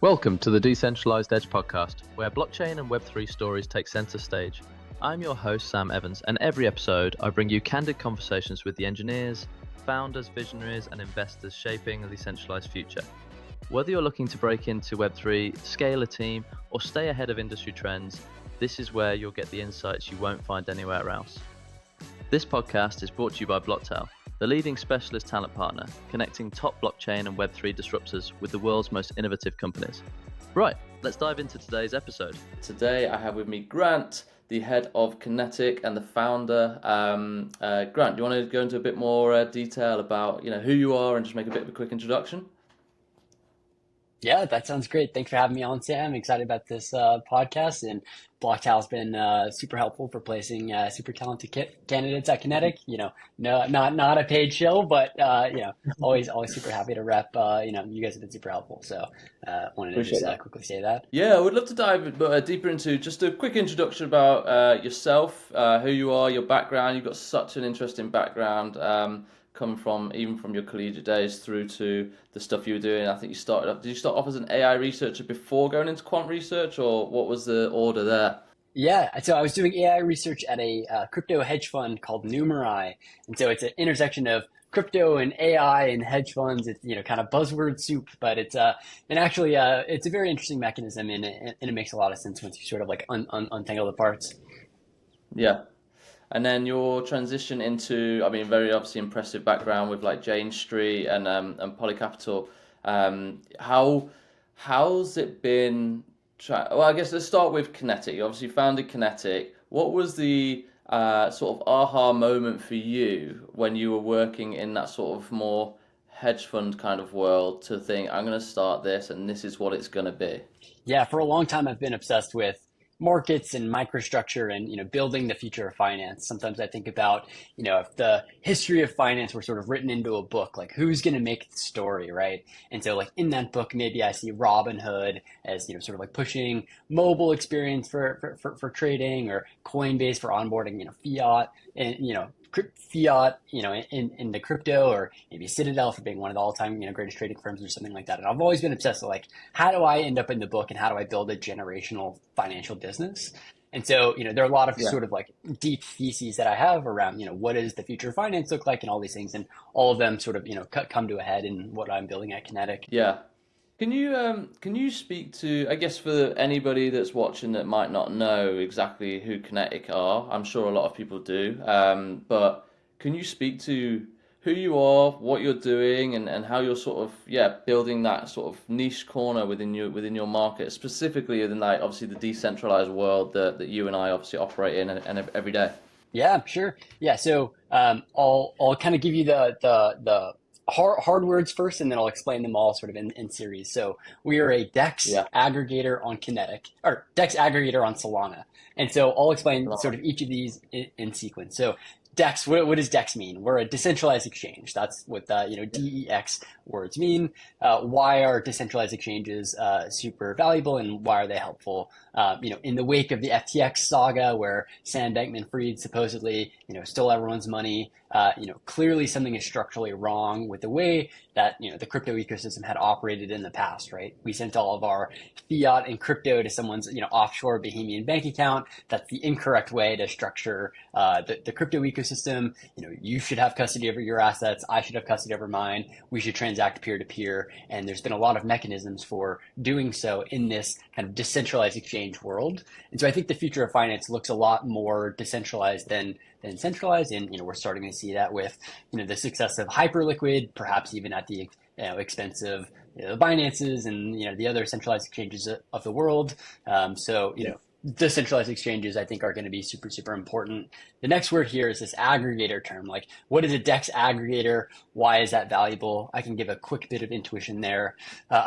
Welcome to the Decentralized Edge podcast, where blockchain and Web3 stories take center stage. I'm your host, Sam Evans, and every episode I bring you candid conversations with the engineers, founders, visionaries, and investors shaping a decentralized future. Whether you're looking to break into Web3, scale a team, or stay ahead of industry trends, this is where you'll get the insights you won't find anywhere else. This podcast is brought to you by Blocktail, the leading specialist talent partner, connecting top blockchain and Web3 disruptors with the world's most innovative companies. Right, let's dive into today's episode. Today I have with me Grant, the head of Kinetic and the founder. Grant, do you want to go into a bit more detail about who you are and just make a bit of a quick introduction? Yeah, that sounds great. Thanks for having me on, Sam. Excited about this podcast, and Blocktail's been super helpful for placing super talented candidates at Kinetic. No, not a paid show, but always super happy to rep. You guys have been super helpful. So wanted to just quickly say that. Yeah, I would love to dive deeper into just a quick introduction about yourself, who you are, your background. You've got such an interesting background. Come from even from your collegiate days through to the stuff you were doing. I think did you start off as an AI researcher before going into quant research, or what was the order there? Yeah, so I was doing AI research at a crypto hedge fund called Numerai, and so it's an intersection of crypto and AI and hedge funds. It's kind of buzzword soup, but it's it's a very interesting mechanism, and it makes a lot of sense once you sort of like untangle the parts. Yeah. And then your transition into, very obviously impressive background with like Jane Street and Polycapital. How's it been? Well, I guess let's start with Kinetic. You obviously founded Kinetic. What was the sort of aha moment for you when you were working in that sort of more hedge fund kind of world to think, I'm going to start this and this is what it's going to be? Yeah, for a long time I've been obsessed with markets and microstructure and building the future of finance. Sometimes I think about if the history of finance were sort of written into a book, like who's going to make the story, right? And so like in that book, maybe I see Robinhood as sort of like pushing mobile experience for trading, or Coinbase for onboarding fiat and fiat in the crypto, or maybe Citadel for being one of the all-time greatest trading firms or something like that. And I've always been obsessed with like, how do I end up in the book and how do I build a generational financial business? And so there are a lot of sort of like deep theses that I have around what does the future of finance look like and all these things, and all of them sort of come to a head in what I'm building at Kinetic. Yeah. Can you speak to, I guess, for anybody that's watching that might not know exactly who Kinetic are? I'm sure a lot of people do, but can you speak to who you are, what you're doing, and how you're sort of building that sort of niche corner within your market, specifically within like obviously the decentralized world that you and I obviously operate in and every day? Yeah, sure. Yeah, so I'll kind of give you the hard words first, and then I'll explain them all sort of in series. So we are a DEX aggregator on Kinetic, or DEX aggregator on Solana. And so I'll explain sort of each of these in sequence. So DEX, what does DEX mean? We're a decentralized exchange. That's what the DEX words mean. Why are decentralized exchanges super valuable, and why are they helpful? In the wake of the FTX saga, where Sam Bankman-Fried supposedly stole everyone's money, clearly something is structurally wrong with the way that the crypto ecosystem had operated in the past, right? We sent all of our fiat and crypto to someone's offshore Bahamian bank account. That's the incorrect way to structure the crypto ecosystem. You should have custody over your assets. I should have custody over mine. We should transact peer to peer. And there's been a lot of mechanisms for doing so in this kind of decentralized exchange world. And so I think the future of finance looks a lot more decentralized than centralized, and we're starting to see that with the success of Hyperliquid, perhaps even at the expense of Binance's and the other centralized exchanges of the world. Decentralized exchanges, I think, are going to be super, super important. The next word here is this aggregator term. Like, what is a DEX aggregator? Why is that valuable? I can give a quick bit of intuition there.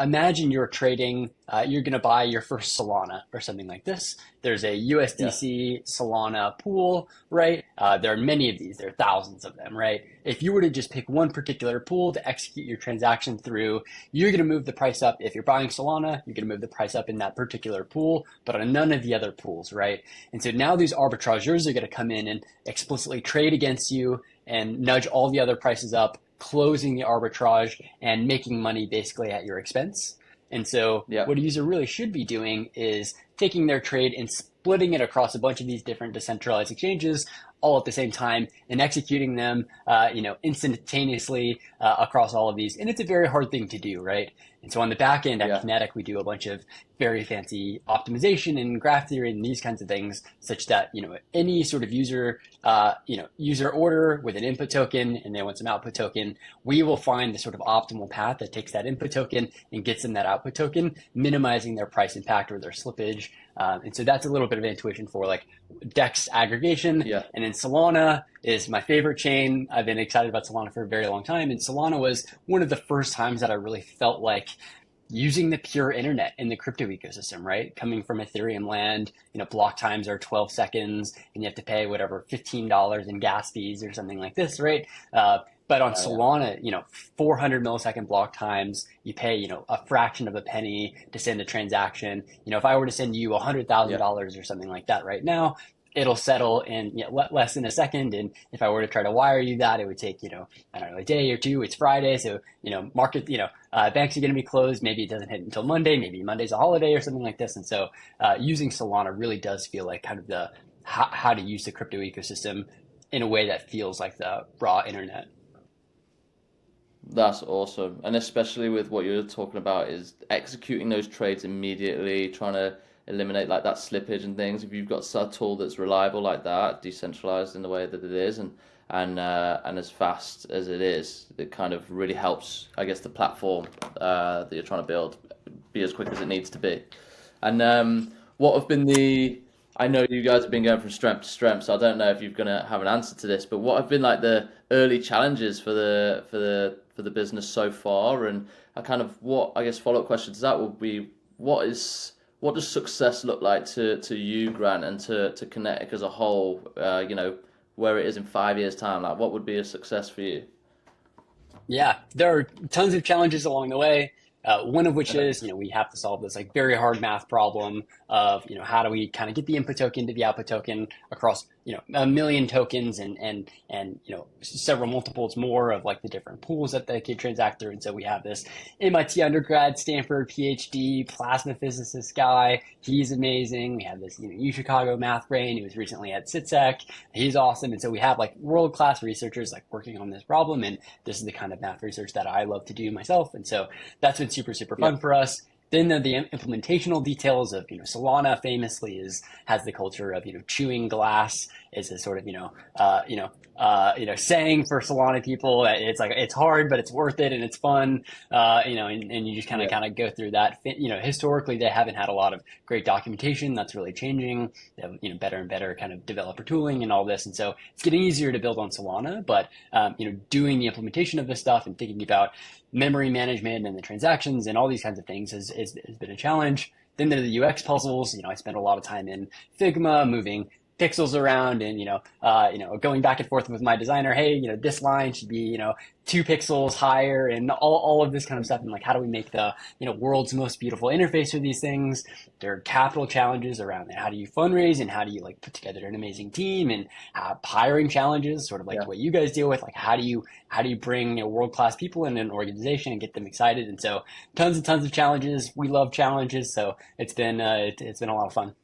Imagine you're trading, you're going to buy your first Solana or something like this. There's a USDC Solana pool, right? There are many of these. There are thousands of them, right? If you were to just pick one particular pool to execute your transaction through, you're going to move the price up. If you're buying Solana, you're going to move the price up in that particular pool, but on none of the other pools, right? And so now these arbitrageurs are going to come in and explicitly trade against you and nudge all the other prices up, closing the arbitrage and making money basically at your expense. And so Yeah. what a user really should be doing is taking their trade and splitting it across a bunch of these different decentralized exchanges all at the same time and executing them, instantaneously across all of these. And it's a very hard thing to do, right? And so on the back end at Kinetic, we do a bunch of very fancy optimization and graph theory and these kinds of things, such that any sort of user order with an input token and they want some output token, we will find the sort of optimal path that takes that input token and gets them that output token, minimizing their price impact or their slippage. And so that's a little bit of intuition for like DEX aggregation. Yeah. And then Solana is my favorite chain. I've been excited about Solana for a very long time. And Solana was one of the first times that I really felt like using the pure internet in the crypto ecosystem, right? Coming from Ethereum land, block times are 12 seconds and you have to pay whatever, $15 in gas fees or something like this, right? But on Solana, 400 millisecond block times, you pay, a fraction of a penny to send a transaction. If I were to send you $100,000 or something like that right now, it'll settle in less than a second. And if I were to try to wire you that, it would take, a day or two. It's Friday. So, market, banks are going to be closed. Maybe it doesn't hit until Monday. Maybe Monday's a holiday or something like this. And so using Solana really does feel like kind of the how to use the crypto ecosystem in a way that feels like the raw internet. That's awesome. And especially with what you're talking about is executing those trades immediately, trying to eliminate like that slippage and things. If you've got a tool that's reliable like that, decentralized in the way that it is, and as fast as it is, it kind of really helps, I guess, the platform that you're trying to build be as quick as it needs to be. And what have been I know you guys have been going from strength to strength, so I don't know if you're going to have an answer to this, but what have been like the early challenges for the business so far? And what I guess follow-up question to that would be, what does success look like to you, Grant, and to Kinetic as a whole? Where it is in 5 years' time, like what would be a success for you? Yeah, there are tons of challenges along the way. One of which is, we have to solve this like very hard math problem of, how do we kind of get the input token to the output token across, a million tokens and several multiples more of like the different pools that they could transact through. And so we have this MIT undergrad, Stanford PhD, plasma physicist guy. He's amazing. We have this, U Chicago math brain who was recently at CITSEC. He's awesome. And so we have like world-class researchers like working on this problem. And this is the kind of math research that I love to do myself. And so that's been super, super fun for us. Then the implementational details of, Solana famously has the culture of, chewing glass is a sort of, saying for Solana people. It's like, it's hard, but it's worth it and it's fun. And you just kind of go through that. Historically, they haven't had a lot of great documentation. That's really changing. They have, better and better kind of developer tooling and all this. And so it's getting easier to build on Solana, but, doing the implementation of this stuff and thinking about memory management and the transactions and all these kinds of things has been a challenge. Then there are the UX puzzles. I spent a lot of time in Figma moving pixels around and, going back and forth with my designer. Hey, this line should be, 2 pixels higher and all of this kind of stuff. And like, how do we make the, world's most beautiful interface for these things? There are capital challenges around it. How do you fundraise and how do you like put together an amazing team, and hiring challenges, sort of like what you guys deal with? Like, how do you bring world-class people in an organization and get them excited? And so tons and tons of challenges. We love challenges. So it's been a lot of fun.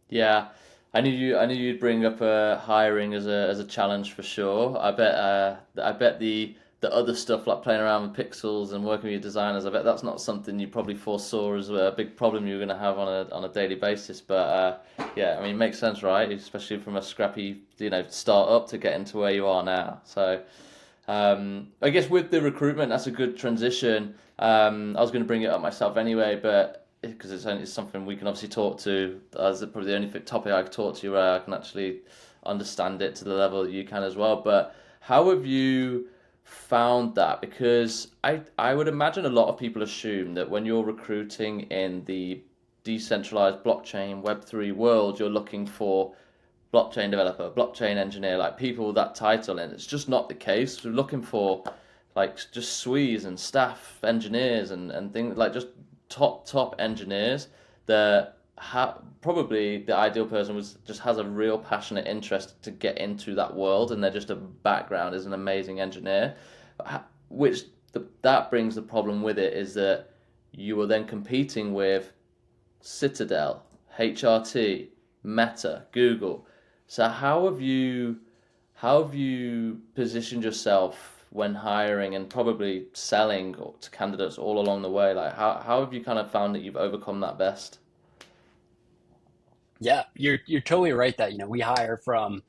Yeah. I knew you'd bring up hiring as a challenge for sure. I bet the other stuff like playing around with pixels and working with your designers, I bet that's not something you probably foresaw as a big problem you're going to have on a daily basis. But it makes sense, right? Especially from a scrappy startup to get into where you are now. So I guess with the recruitment, that's a good transition. I was going to bring it up myself anyway, but because it's something we can obviously talk to, as probably the only topic I can talk to where I can actually understand it to the level that you can as well. But how have you found that? Because I would imagine a lot of people assume that when you're recruiting in the decentralized blockchain Web3 world, you're looking for blockchain developer, blockchain engineer, like people with that title, and it's just not the case. We're looking for like just SWEs and staff engineers and things like just top engineers that probably the ideal person just has a real passionate interest to get into that world, and they're just a background as an amazing engineer, that brings the problem with it is that you are then competing with Citadel, HRT, Meta, Google. So how have you positioned yourself when hiring and probably selling to candidates all along the way? Like how have you kind of found that you've overcome that best? Yeah, you're totally right that, we hire from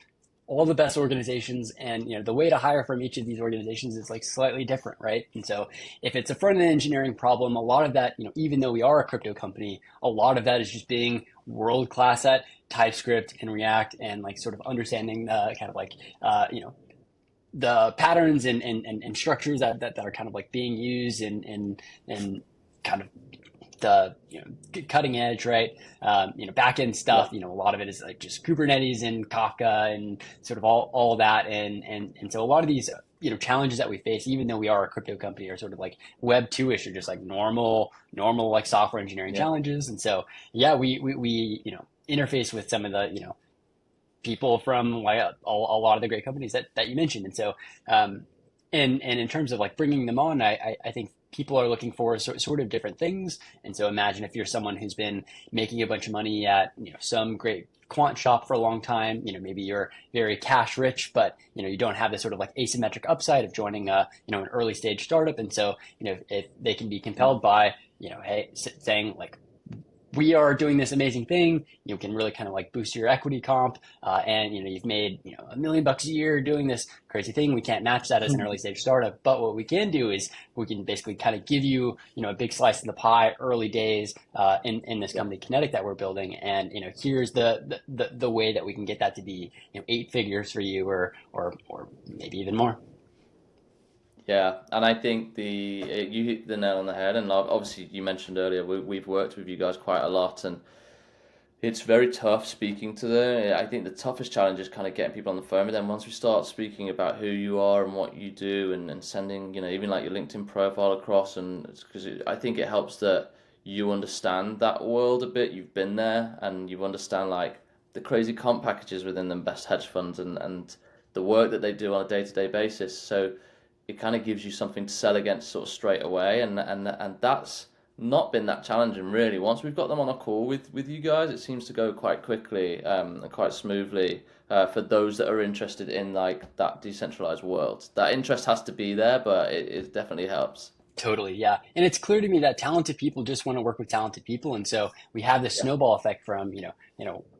all the best organizations, and the way to hire from each of these organizations is like slightly different, right? And so if it's a front end engineering problem, a lot of that, even though we are a crypto company, a lot of that is just being world class at TypeScript and React, and like sort of understanding the kind of like the patterns and structures that are kind of like being used and kind of the cutting edge, right? Back end stuff. A lot of it is like just Kubernetes and Kafka and sort of all that, and so a lot of these challenges that we face, even though we are a crypto company, are sort of like Web 2-ish, or just like normal like software engineering challenges. And so we interface with some of the people from like a lot of the great companies that you mentioned. And so and in terms of like bringing them on, I think people are looking for sort of different things. And so imagine if you're someone who's been making a bunch of money at some great quant shop for a long time. Maybe you're very cash rich, but you don't have this sort of like asymmetric upside of joining an early stage startup. And so if they can be compelled by hey, saying like, we are doing this amazing thing, you can really kind of like boost your equity comp, and you've made $1 million a year doing this crazy thing. We can't match that as an early stage startup, but what we can do is we can basically kind of give you a big slice of the pie early days in this company Kinetic that we're building, and here's the way that we can get that to be 8 figures for you, or maybe even more. Yeah, and I think you hit the nail on the head. And obviously, you mentioned earlier we've worked with you guys quite a lot, and it's very tough speaking to them. I think the toughest challenge is kind of getting people on the phone. But then once we start speaking about who you are and what you do, and sending even like your LinkedIn profile across, and because I think it helps that you understand that world a bit. You've been there, and you understand like the crazy comp packages within the best hedge funds, and the work that they do on a day-to-day basis. So it kind of gives you something to sell against sort of straight away, and that's not been that challenging really. Once we've got them on a call with you guys, it seems to go quite quickly and quite smoothly for those that are interested in like that decentralized world. That interest has to be there, but it definitely helps. Totally, yeah. And it's clear to me that talented people just want to work with talented people. And so we have this snowball effect from,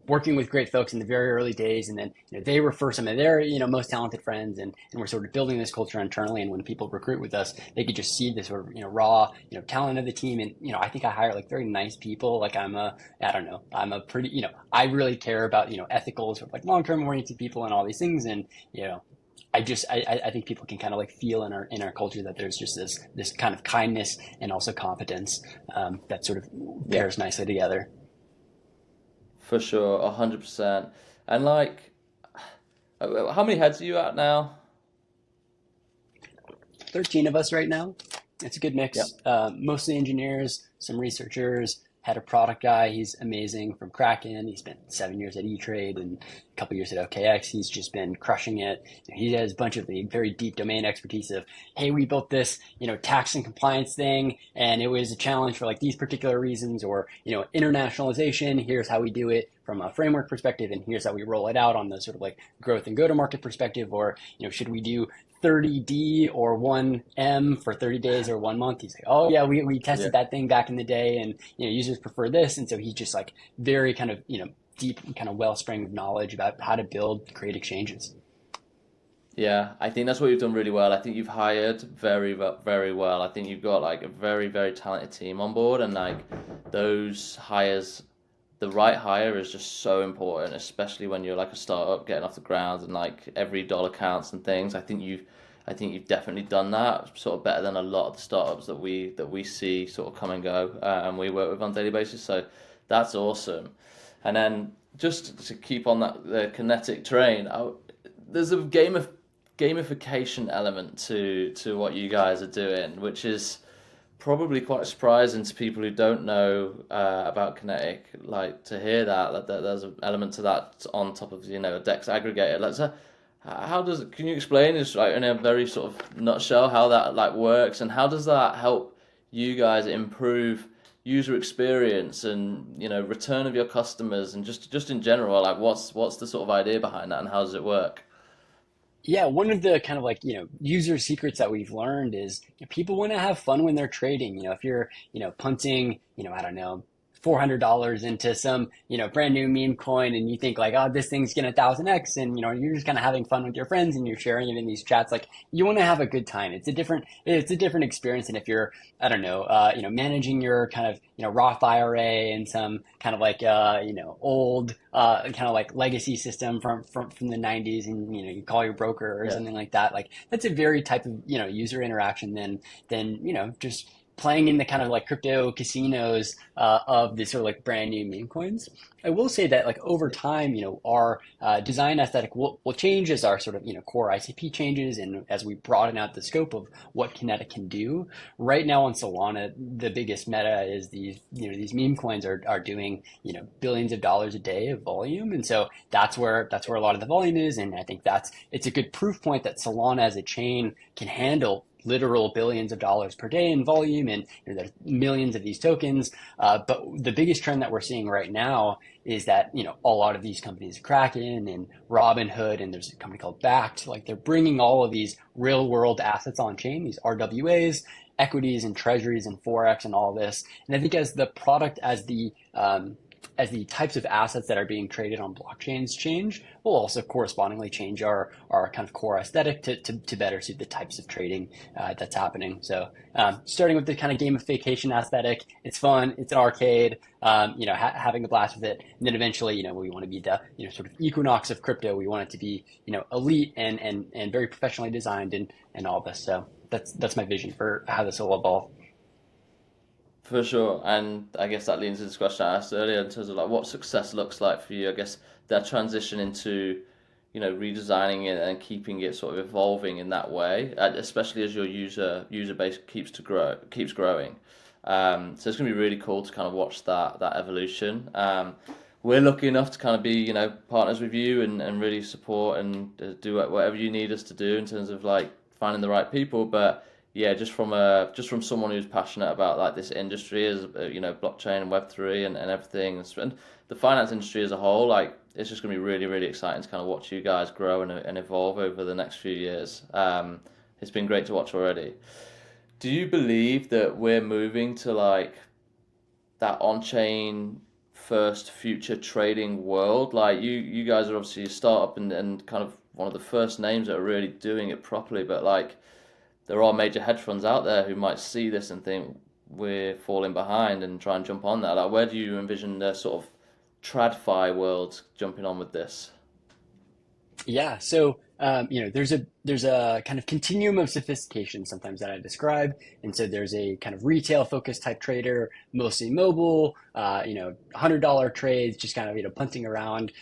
working with great folks in the very early days. And then, they refer some of their, most talented friends, and we're sort of building this culture internally. And when people recruit with us, they could just see this sort of, raw, talent of the team. And, I think I hire like very nice people. Like I'm a pretty, I really care about, ethical, sort of like long-term oriented people and all these things. And, I think people can kind of like feel in our culture that there's just this kind of kindness and also competence that sort of pairs nicely together. For sure, 100%. And like, how many heads are you at now? 13 of us right now. It's a good mix. Yep. Mostly engineers, some researchers. Had a product guy. He's amazing, from Kraken. He spent 7 years at E-Trade and a couple years at OKX. He's just been crushing it. He has a bunch of the very deep domain expertise of, hey, we built this, tax and compliance thing, and it was a challenge for like these particular reasons, or, internationalization. Here's how we do it from a framework perspective, and here's how we roll it out on the sort of like growth and go-to-market perspective. Or, should we do 30D or 1M for 30 days or 1 month? He's like, oh yeah, we tested that thing back in the day, and users prefer this. And so he's just like very kind of deep kind of wellspring of knowledge about how to build great exchanges. Yeah, I think that's what you've done really well. I think you've hired very, very well. I think you've got like a very, very talented team on board, and like those hires, the right hire is just so important, especially when you're like a startup getting off the ground and like every dollar counts and things. I think you've definitely done that sort of better than a lot of the startups that we see sort of come and go, and we work with on a daily basis. So that's awesome. And then just to keep on the Kinetic train, there's a gamification element to what you guys are doing, which is probably quite surprising to people who don't know about Kinetic. Like to hear that there's an element to that on top of a DEX aggregator. Can you explain this like in a very sort of nutshell how that like works, and how does that help you guys improve user experience and return of your customers and just in general, like what's the sort of idea behind that and how does it work? Yeah, one of the kind of like, user secrets that we've learned is people want to have fun when they're trading. If you're, punting, I don't know, $400 into some, brand new meme coin and you think like, oh, this thing's gonna 1000x and, you're just kind of having fun with your friends and you're sharing it in these chats. Like you want to have a good time. It's a different experience than if you're, I don't know, managing your kind of, Roth IRA and some kind of like, old, kind of like legacy system from the 90s and, you call your broker or Yeah. something like that. Like that's a very type of, user interaction than, just playing in the kind of like crypto casinos of the sort of like brand new meme coins. I will say that like over time, our design aesthetic will change as our sort of, core ICP changes and as we broaden out the scope of what Kinetic can do. Right now on Solana, the biggest meta is these meme coins are doing, billions of dollars a day of volume. And so that's where a lot of the volume is. And I think it's a good proof point that Solana as a chain can handle literal billions of dollars per day in volume, and there's millions of these tokens. But the biggest trend that we're seeing right now is that a lot of these companies, Kraken and Robinhood, and there's a company called Bakkt, like they're bringing all of these real world assets on chain, these RWAs, equities and treasuries and forex and all this. And I think as the product, as the types of assets that are being traded on blockchains change, we'll also correspondingly change our kind of core aesthetic to better suit the types of trading that's happening. So starting with the kind of gamification aesthetic, it's fun, it's an arcade, having a blast with it. And then eventually, we want to be the, sort of equinox of crypto. We want it to be, elite and very professionally designed and all this. So that's my vision for how this will evolve. For sure, and I guess that leads into this question I asked earlier in terms of like what success looks like for you. I guess that transition into, redesigning it and keeping it sort of evolving in that way, especially as your user base keeps growing. So it's gonna be really cool to kind of watch that evolution. We're lucky enough to kind of be, partners with you and really support and do whatever you need us to do in terms of like finding the right people, but. Yeah, just from someone who's passionate about like this industry as blockchain and Web3 and everything, and the finance industry as a whole, like it's just gonna be really really exciting to kind of watch you guys grow and evolve over the next few years. It's been great to watch already. Do you believe that we're moving to like that on-chain first future trading world? Like you guys are obviously a startup and kind of one of the first names that are really doing it properly, but like there are major hedge funds out there who might see this and think we're falling behind and try and jump on that. Like, where do you envision the sort of TradFi world jumping on with this? Yeah, so there's a kind of continuum of sophistication sometimes that I describe, and so there's a kind of retail focused type trader, mostly mobile, $100 trades, just kind of punting around,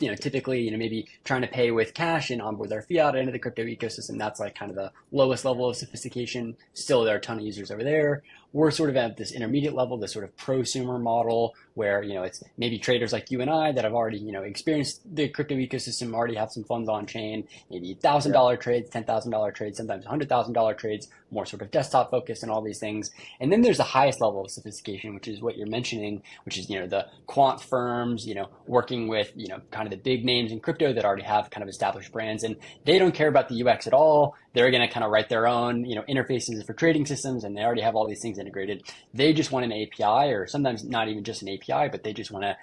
typically maybe trying to pay with cash and onboard their fiat into the crypto ecosystem. That's like kind of the lowest level of sophistication. Still, there are a ton of users over there. We're sort of at this intermediate level, this sort of prosumer model where, it's maybe traders like you and I that have already, experienced the crypto ecosystem, already have some funds on chain, maybe $1,000 trades, $10,000 trades, sometimes $100,000 trades, more sort of desktop focused and all these things. And then there's the highest level of sophistication, which is what you're mentioning, which is, the quant firms, working with, kind of the big names in crypto that already have kind of established brands, and they don't care about the UX at all. They're going to kind of write their own, interfaces for trading systems, and they already have all these things integrated. They just want an API, or sometimes not even just an API, but they just want to,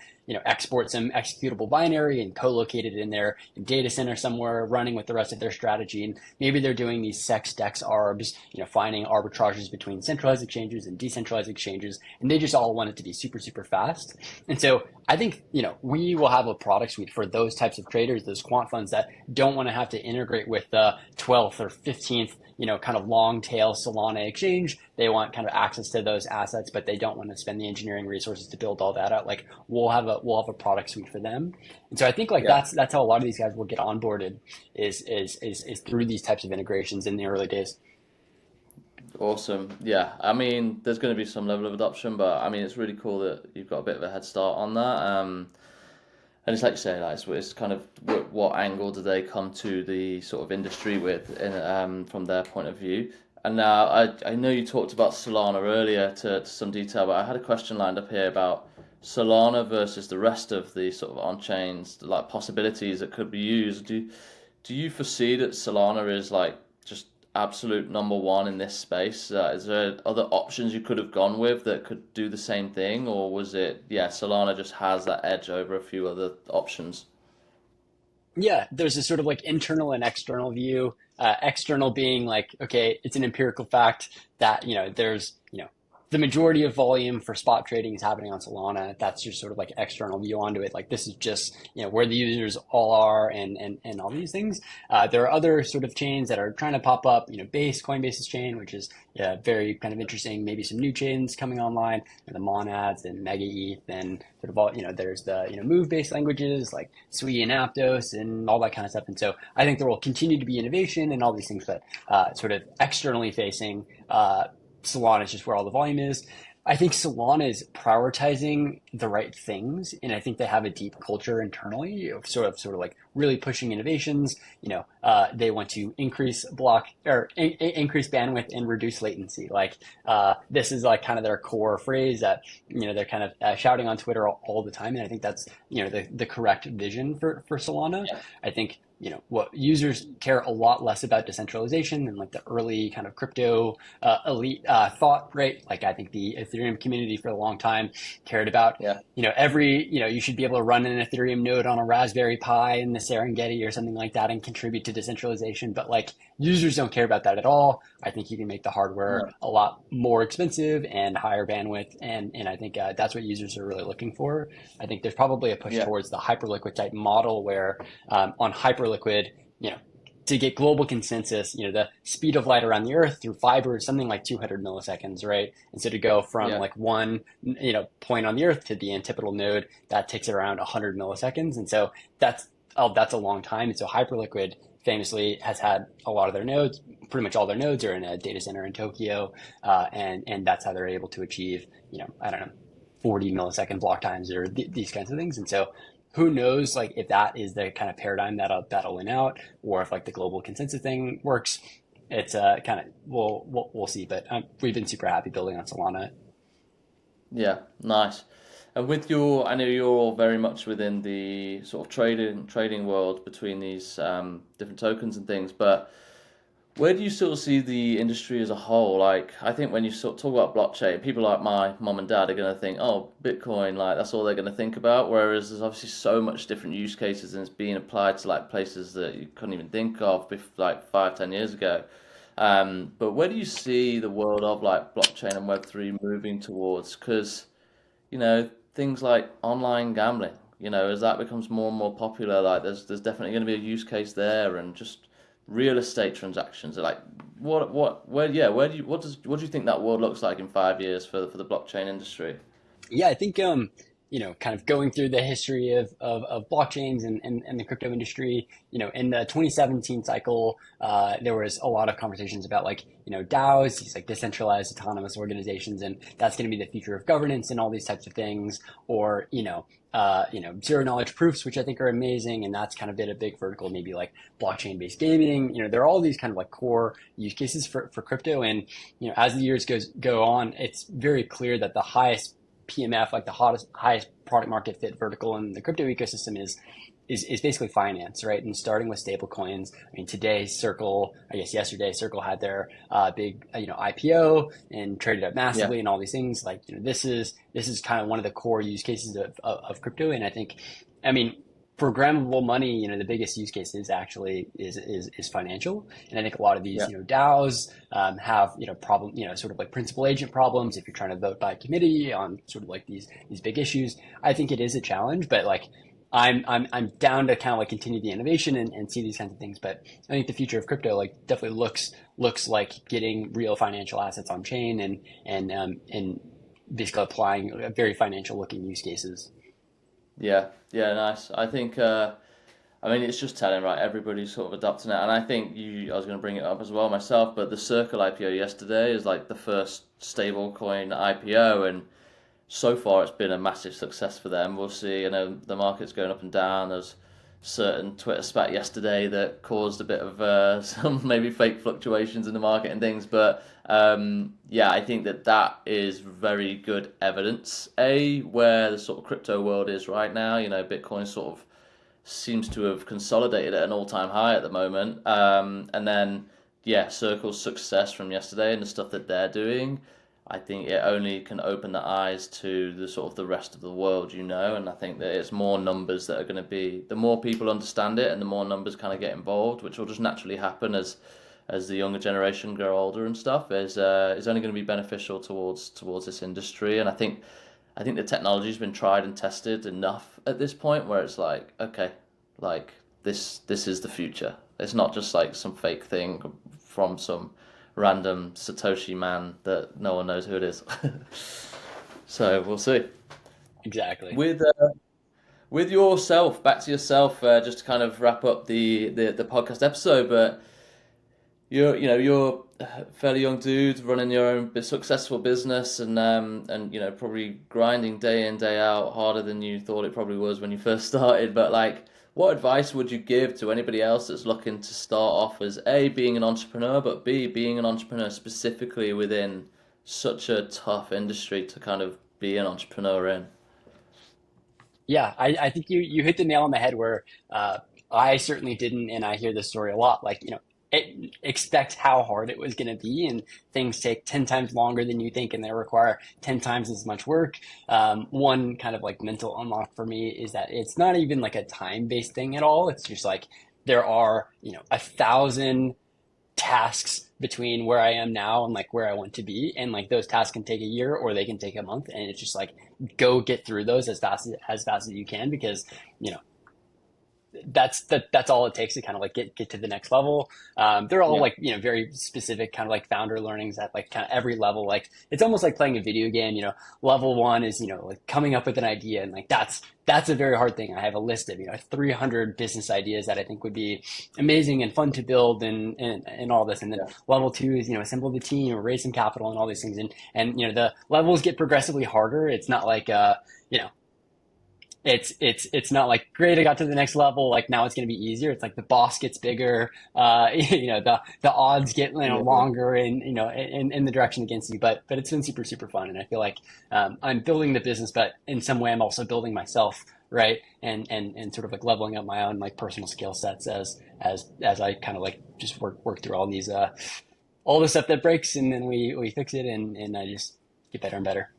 export some executable binary and co-locate it in their data center somewhere, running with the rest of their strategy. And maybe they're doing these sex dex arbs, finding arbitrages between centralized exchanges and decentralized exchanges, and they just all want it to be super, super fast. And so I think, we will have a product suite for those types of traders, those quant funds that don't want to have to integrate with the 12th or 15th, kind of long tail Solana exchange. They want kind of access to those assets, but they don't want to spend the engineering resources to build all that out. Like we'll have a product suite for them. And so I think like that's how a lot of these guys will get onboarded is through these types of integrations in the early days. Awesome. Yeah, I mean, there's going to be some level of adoption, but I mean, it's really cool that you've got a bit of a head start on that. And it's like you say, like it's kind of what angle do they come to the sort of industry with, from their point of view? And now I know you talked about Solana earlier to some detail, but I had a question lined up here about Solana versus the rest of the sort of on-chains, like possibilities that could be used. Do you foresee that Solana is like just absolute number one in this space? Is there other options you could have gone with that could do the same thing, or was it, yeah, Solana just has that edge over a few other options? Yeah, there's a sort of like internal and external view. External being like, okay, it's an empirical fact that, there's, the majority of volume for spot trading is happening on Solana. That's your sort of like external view onto it. Like this is just, where the users all are and all these things. There are other sort of chains that are trying to pop up, Coinbase's chain, which is very kind of interesting. Maybe some new chains coming online, the Monads and Mega ETH and sort of all, there's the, move-based languages like Sui and Aptos and all that kind of stuff. And so I think there will continue to be innovation and all these things, but sort of externally facing, Solana is just where all the volume is. I think Solana is prioritizing the right things, and I think they have a deep culture internally of sort of like really pushing innovations. They want to increase increase bandwidth and reduce latency. Like this is like kind of their core phrase that they're kind of shouting on Twitter all the time, and I think that's the correct vision for Solana. Yeah. I think what users care a lot less about decentralization than like the early kind of crypto elite thought, right? Like I think the Ethereum community for a long time cared about, Yeah. you should be able to run an Ethereum node on a Raspberry Pi in the Serengeti or something like that and contribute to decentralization. But like users don't care about that at all. I think you can make the hardware a lot more expensive and higher bandwidth. And I think that's what users are really looking for. I think there's probably a push towards the Hyperliquid type model where on Hyperliquid, to get global consensus, the speed of light around the Earth through fiber is something like 200 milliseconds, right? And so to go from like one, point on the Earth to the antipodal node, that takes around 100 milliseconds. And so that's a long time. And so Hyperliquid famously has had a lot of their nodes, pretty much all their nodes are in a data center in Tokyo. And that's how they're able to achieve, 40 millisecond block times or these kinds of things. And so who knows, like if that is the kind of paradigm that'll win out, or if like the global consensus thing works. It's kind of we'll see. But we've been super happy building on Solana. Yeah, nice. And with I know you're all very much within the sort of trading world between these different tokens and things, but where do you sort of see the industry as a whole? Like, I think when you sort of talk about blockchain, people like my mom and dad are going to think, oh, Bitcoin, like that's all they're going to think about. Whereas there's obviously so much different use cases and it's being applied to like places that you couldn't even think of like 5, 10 years ago. But where do you see the world of like blockchain and Web3 moving towards? Because, things like online gambling, as that becomes more and more popular, like there's definitely going to be a use case there, and just real estate transactions. Like what do you think that world looks like in 5 years for the blockchain industry? Yeah, I think kind of going through the history of blockchains and the crypto industry, in the 2017 cycle, there was a lot of conversations about like, DAOs, these like decentralized autonomous organizations, and that's going to be the future of governance and all these types of things, or, zero knowledge proofs, which I think are amazing. And that's kind of been a big vertical, maybe like blockchain based gaming. There are all these kind of like core use cases for crypto. And, as the years go on, it's very clear that the highest PMF, like the highest product market fit vertical in the crypto ecosystem is basically finance, right? And starting with stable coins. I mean, today yesterday Circle had their big IPO and traded up massively and all these things. Like this is kind of one of the core use cases of crypto. And I think, programmable money, the biggest use case is actually is financial. And I think a lot of these, DAOs have, problem, sort of like principal agent problems. If you're trying to vote by committee on sort of like these big issues, I think it is a challenge, but like I'm down to kind of like continue the innovation and see these kinds of things. But I think the future of crypto like definitely looks like getting real financial assets on chain and basically applying very financial looking use cases. Yeah, nice. I think, it's just telling, right? Everybody's sort of adopting it, and I think I was going to bring it up as well myself, but the Circle IPO yesterday is like the first stablecoin IPO, and so far it's been a massive success for them. We'll see. The market's going up and down. There's certain Twitter spat yesterday that caused a bit of some maybe fake fluctuations in the market and things. But yeah, I think that is very good evidence, where the sort of crypto world is right now. Bitcoin sort of seems to have consolidated at an all-time high at the moment. And then, yeah, Circle's success from yesterday and the stuff that they're doing, I think it only can open the eyes to the sort of the rest of the world, and I think that it's more numbers that are going to be, the more people understand it and the more numbers kind of get involved, which will just naturally happen as the younger generation grow older and stuff, is only going to be beneficial towards this industry. And I think the technology's been tried and tested enough at this point where it's like, okay, like this is the future. It's not just like some fake thing from some random Satoshi man that no one knows who it is. So we'll see. Exactly. With yourself, back to yourself, just to kind of wrap up the podcast episode, but you're a fairly young dude running your own successful business and probably grinding day in, day out harder than you thought it probably was when you first started. But like, what advice would you give to anybody else that's looking to start off as A, being an entrepreneur, but B, being an entrepreneur specifically within such a tough industry to kind of be an entrepreneur in? Yeah, I think you hit the nail on the head where I certainly didn't, and I hear this story a lot. Like, expect how hard it was going to be, and things take 10 times longer than you think, and they require 10 times as much work. One kind of like mental unlock for me is that it's not even like a time-based thing at all. It's just like there are, 1,000 tasks between where I am now and like where I want to be. And like those tasks can take a year or they can take a month. And it's just like, go get through those as fast as you can, because, that's all it takes to kind of like get to the next level. They're all like, very specific kind of like founder learnings at like kind of every level. Like it's almost like playing a video game. Level one is, like coming up with an idea, and like that's a very hard thing. I have a list of 300 business ideas that I think would be amazing and fun to build and all this. And then level two is assemble the team or raise some capital and all these things. And the levels get progressively harder. It's not like it's not like, great, I got to the next level, like now it's going to be easier. It's like the boss gets bigger, the odds get longer in the direction against you. But it's been super, super fun, and I feel like I'm building the business, but in some way I'm also building myself, right? And sort of like leveling up my own like personal skill sets as I kind of like just work through all these all the stuff that breaks, and then we fix it, and I just get better and better.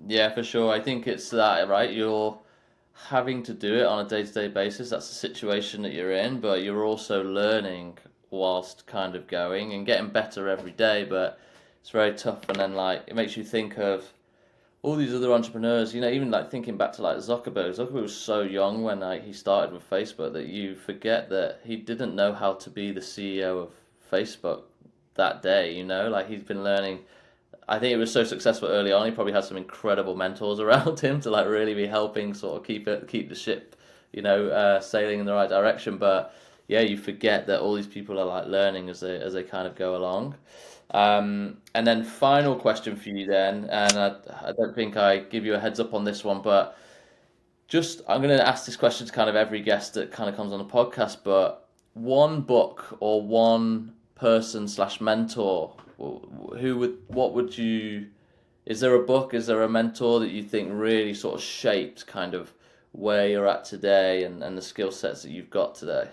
Yeah, for sure. I think it's that, right? You're having to do it on a day-to-day basis. That's the situation that you're in, but you're also learning whilst kind of going and getting better every day. But it's very tough, and then like it makes you think of all these other entrepreneurs. Even like thinking back to like Zuckerberg. Zuckerberg was so young when he started with Facebook that you forget that he didn't know how to be the CEO of Facebook that day. Like he's been learning. I think it was so successful early on. He probably had some incredible mentors around him to like really be helping sort of keep the ship, sailing in the right direction. But yeah, you forget that all these people are like learning as they kind of go along. And then final question for you then, and I don't think I give you a heads up on this one, but I'm going to ask this question to kind of every guest that kind of comes on the podcast. But one book or one person / mentor. Is there a book, is there a mentor that you think really sort of shaped kind of where you're at today and the skill sets that you've got today?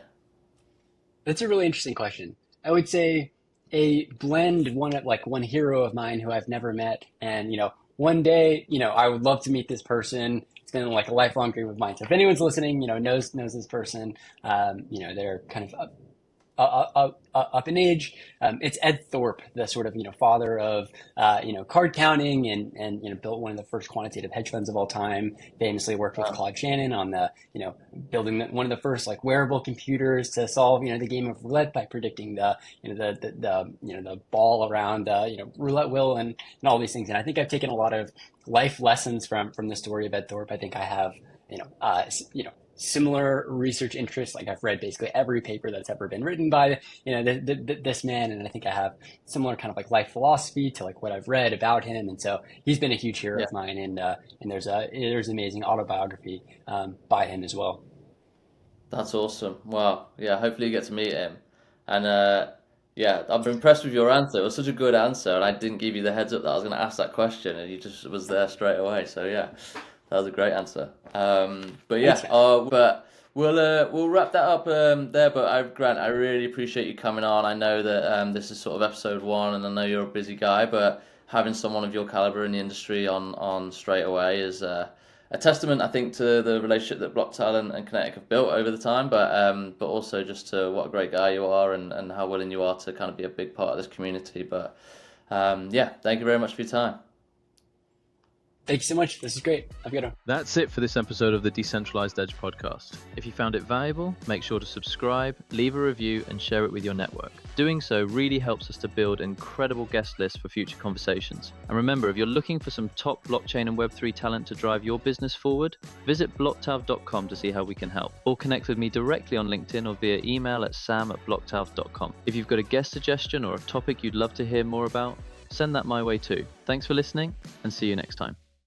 That's a really interesting question. I would say a blend, one hero of mine who I've never met. And, one day, I would love to meet this person. It's been like a lifelong dream of mine. So if anyone's listening, knows this person, they're kind of up in age. It's Ed Thorpe, the sort of father of card counting, and built one of the first quantitative hedge funds of all time. Famously worked with Claude Shannon on the building one of the first like wearable computers to solve the game of roulette by predicting the ball around roulette wheel and all these things. And I think I've taken a lot of life lessons from the story of Ed Thorpe. I think I have similar research interests. Like I've read basically every paper that's ever been written by this man, and I think I have similar kind of like life philosophy to like what I've read about him. And so he's been a huge hero of mine, and there's an amazing autobiography by him as well. That's awesome. Wow. Yeah, hopefully you get to meet him. And yeah, I'm impressed with your answer. It was such a good answer, and I didn't give you the heads up that I was going to ask that question, and you just was there straight away. So yeah, that was a great answer. But yeah, Thanks, man. but we'll wrap that up there. But Grant, I really appreciate you coming on. I know that this is sort of episode 1, and I know you're a busy guy, but having someone of your caliber in the industry on straight away is a testament, I think, to the relationship that Blocktel and Kinetic have built over the time, but also just to what a great guy you are and how willing you are to kind of be a big part of this community. But yeah, thank you very much for your time. Thank you so much. This is great. Have a good one. That's it for this episode of the Decentralized Edge podcast. If you found it valuable, make sure to subscribe, leave a review, and share it with your network. Doing so really helps us to build an incredible guest list for future conversations. And remember, if you're looking for some top blockchain and Web3 talent to drive your business forward, visit blocktav.com to see how we can help. Or connect with me directly on LinkedIn or via email at sam@blocktav.com. If you've got a guest suggestion or a topic you'd love to hear more about, send that my way too. Thanks for listening, and see you next time.